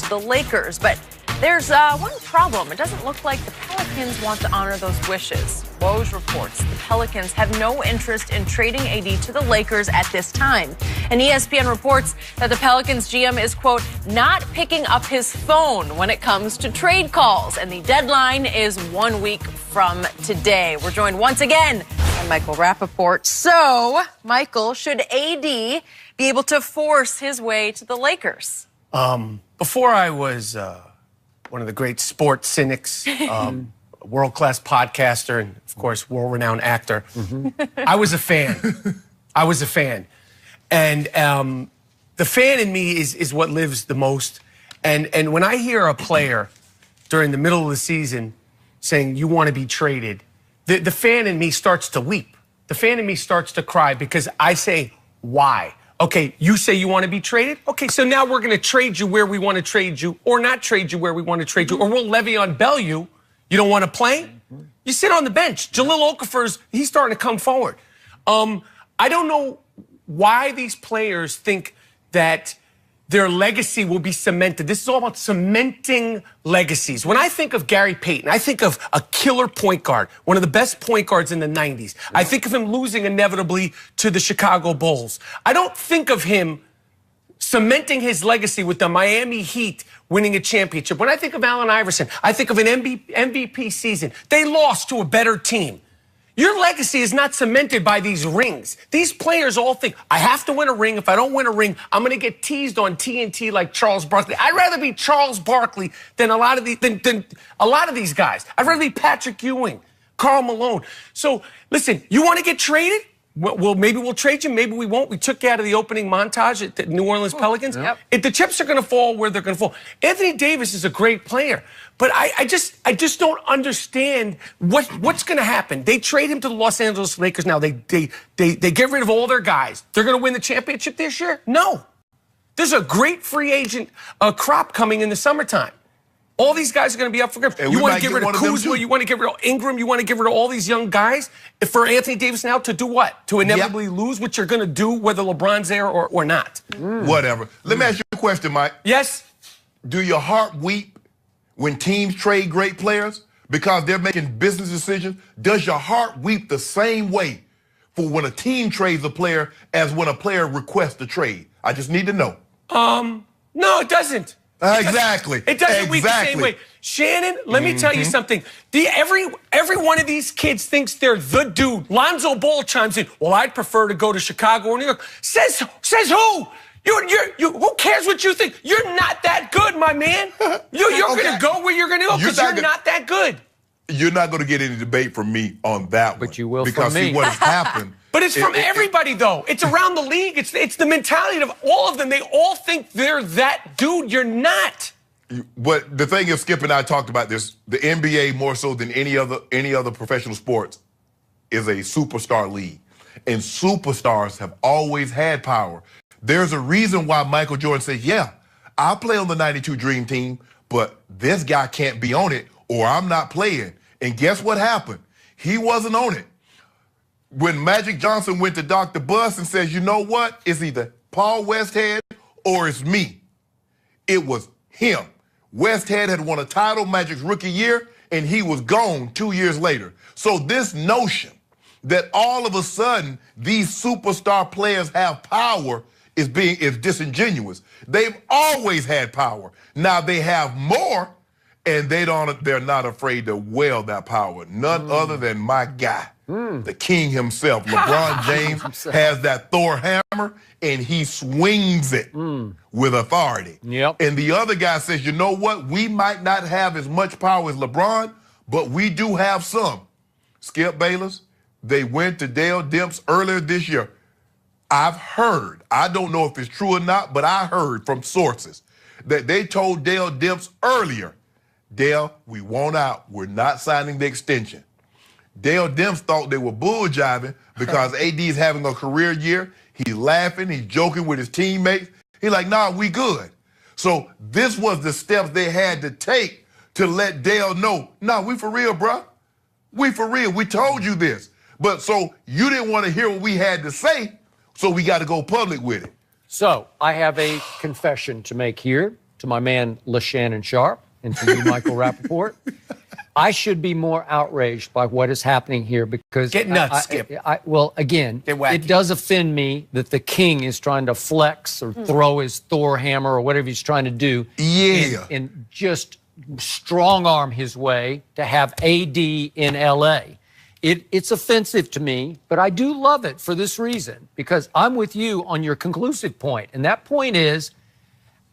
to the Lakers. But there's one problem. It doesn't look like the Pelicans want to honor those wishes. Woj reports the Pelicans have no interest in trading AD to the Lakers at this time. And ESPN reports that the Pelicans GM is, quote, not picking up his phone when it comes to trade calls. And the deadline is 1 week from today. We're joined once again by Michael Rappaport. So, Michael, should AD be able to force his way to the Lakers? Before I was one of the great sports cynics, world-class podcaster, and, of course, world-renowned actor, I was a fan. I was a fan. And the fan in me is what lives the most. And when I hear a player during the middle of the season saying, you want to be traded, the fan in me starts to weep. The fan in me starts to cry because I say, why? Okay, you say you want to be traded? Okay, so now we're going to trade you where we want to trade you or not trade you where we want to trade you, or we'll Le'Veon Bell you. You don't want to play? You sit on the bench. Jahlil Okafor's, he's starting to come forward. I don't know why these players think that their legacy will be cemented. This is all about cementing legacies. When I think of Gary Payton, I think of a killer point guard, one of the best point guards in the 90s. I think of him losing inevitably to the Chicago Bulls. I don't think of him cementing his legacy with the Miami Heat winning a championship. When I think of Allen Iverson, I think of an MVP season. They lost to a better team. Your legacy is not cemented by these rings. These players all think, I have to win a ring. If I don't win a ring, I'm going to get teased on TNT like Charles Barkley. I'd rather be Charles Barkley than a lot of these guys. I'd rather be Patrick Ewing, Karl Malone. So, listen, you want to get traded? Well, maybe we'll trade you. Maybe we won't. We took you out of the opening montage at the New Orleans Pelicans. If the chips are going to fall where they're going to fall. Anthony Davis is a great player, but I just don't understand what's going to happen. They trade him to the Los Angeles Lakers now. They get rid of all their guys. They're going to win the championship this year? No. There's a great free agent crop coming in the summertime. All these guys are going to be up for grabs. You want to get rid of Kuzma, you want to get rid of Ingram, you want to get rid of all these young guys for Anthony Davis now to do what? To inevitably lose, which you're going to do whether LeBron's there or not. Whatever. Let me ask you a question, Mike. Yes? Do your heart weep when teams trade great players because they're making business decisions? Does your heart weep the same way for when a team trades a player as when a player requests a trade? I just need to know. No, it doesn't. Exactly. It doesn't weep the same way. Shannon, let me tell you something. Every one of these kids thinks they're the dude. Lonzo Ball chimes in, well, I'd prefer to go to Chicago or New York. Says who? Who cares what you think? You're not that good, my man. You're going to go where you're going to go because you're not that good. You're not going to get any debate from me on that one. But you will because from me. See, what has happened. But it's from everybody, though. It's around the league. It's the mentality of all of them. They all think they're that dude. You're not. But the thing is, Skip and I talked about this. The NBA, more so than any other professional sports, is a superstar league. And superstars have always had power. There's a reason why Michael Jordan said, yeah, I'll play on the 92 Dream Team, but this guy can't be on it or I'm not playing. And guess what happened? He wasn't on it. When Magic Johnson went to Dr. Buss and says, you know what? It's either Paul Westhead or it's me. It was him. Westhead had won a title Magic's rookie year, and he was gone 2 years later. So this notion that all of a sudden these superstar players have power is disingenuous. They've always had power. Now they have more, and they're not afraid to wield that power. None other than my guy. The king himself, LeBron James, has that Thor hammer, and he swings it with authority. And the other guy says, you know what? We might not have as much power as LeBron, but we do have some. Skip Bayless, they went to Dale Demps earlier this year. I've heard, I don't know if it's true or not, but I heard from sources that they told Dale Demps earlier, Dale, we want out. We're not signing the extension. Dale Demps thought they were bull jiving because AD is having a career year. He's laughing, he's joking with his teammates. He's like, nah, we good. So this was the steps they had to take to let Dale know, nah, we for real, bruh. We for real. We told you this. But so you didn't want to hear what we had to say, so we got to go public with it. So I have a confession to make here. to my man LaShannon Sharp and to you, Michael Rappaport. I should be more outraged by what is happening here because Get nuts, Skip. Well, again, it does offend me that the king is trying to flex or throw his Thor hammer or whatever he's trying to do. Yeah. And just strong arm his way to have AD in LA. It's offensive to me, but I do love it for this reason, because I'm with you on your conclusive point. And that point is,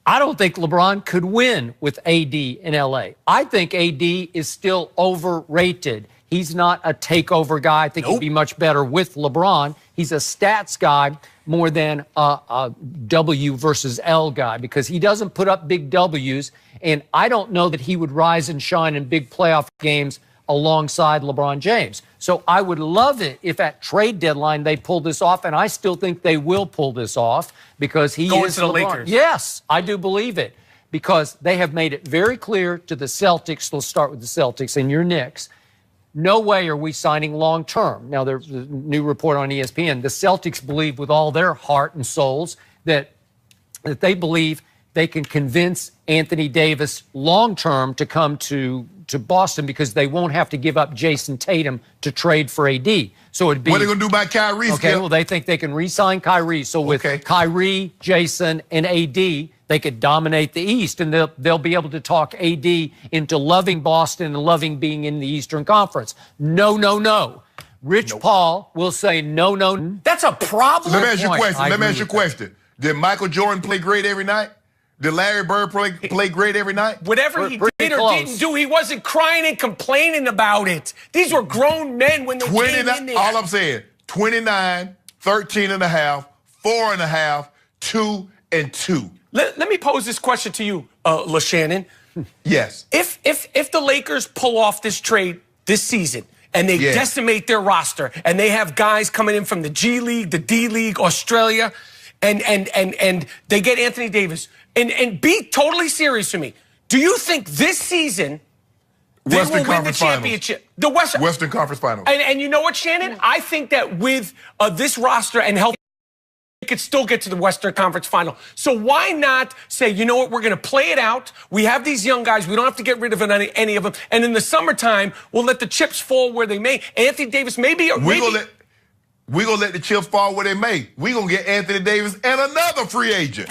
I don't think LeBron could win with AD in LA. I think AD is still overrated. He's not a takeover guy. I think he'd be much better with LeBron. He's a stats guy more than a W versus L guy, because he doesn't put up big W's. And I don't know that he would rise and shine in big playoff games alongside LeBron James. So I would love it if at trade deadline they pull this off, and I still think they will pull this off because he Going is to the LeBron. Lakers. Yes, I do believe it, because they have made it very clear to the Celtics. Let's start with the Celtics and your Knicks. No way are we signing long term. Now, there's a new report on ESPN. The Celtics believe with all their heart and souls that they believe they can convince Anthony Davis long term to come to Boston, because they won't have to give up Jason Tatum to trade for AD. So it'd be, what are they going to do about Kyrie? Okay, Skip? well, they think they can re-sign Kyrie. So with Kyrie, Jason, and AD, they could dominate the East, and they'll be able to talk AD into loving Boston and loving being in the Eastern Conference. No, no, no. Rich Paul will say no, no. That's a problem. Let me ask you a question. Let me ask you a question. Did Michael Jordan play great every night? Did Larry Bird play great every night? Whatever he did or didn't do, he wasn't crying and complaining about it. These were grown men when they came in there. All I'm saying, 29, 13 and a half, 4 and a half, 2 and 2. Let me pose this question to you, LaShannon. Yes. If the Lakers pull off this trade this season and they decimate their roster and they have guys coming in from the G League, the D League, Australia, and they get Anthony Davis, and be totally serious with me, do you think this season they will win the championship? The Western Conference Finals. And you know what, Shannon? I think that with this roster and health, they could still get to the Western Conference Final. So why not say, you know what, we're going to play it out. We have these young guys. We don't have to get rid of any of them. And in the summertime, we'll let the chips fall where they may. Anthony Davis, maybe. We're going to let the chips fall where they may. We're going to get Anthony Davis and another free agent.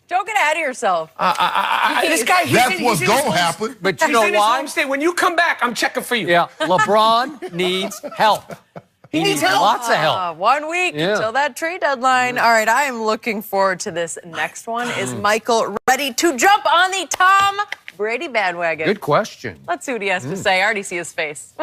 Don't get ahead of yourself. This guy, that's what's going to happen. But you know why? When you come back, I'm checking for you. Yeah, LeBron needs help. He needs help. Lots of help. 1 week until that trade deadline. All right, I am looking forward to this next one. Is Michael ready to jump on the Tom Brady bandwagon? Good question. Let's see what he has to say. I already see his face.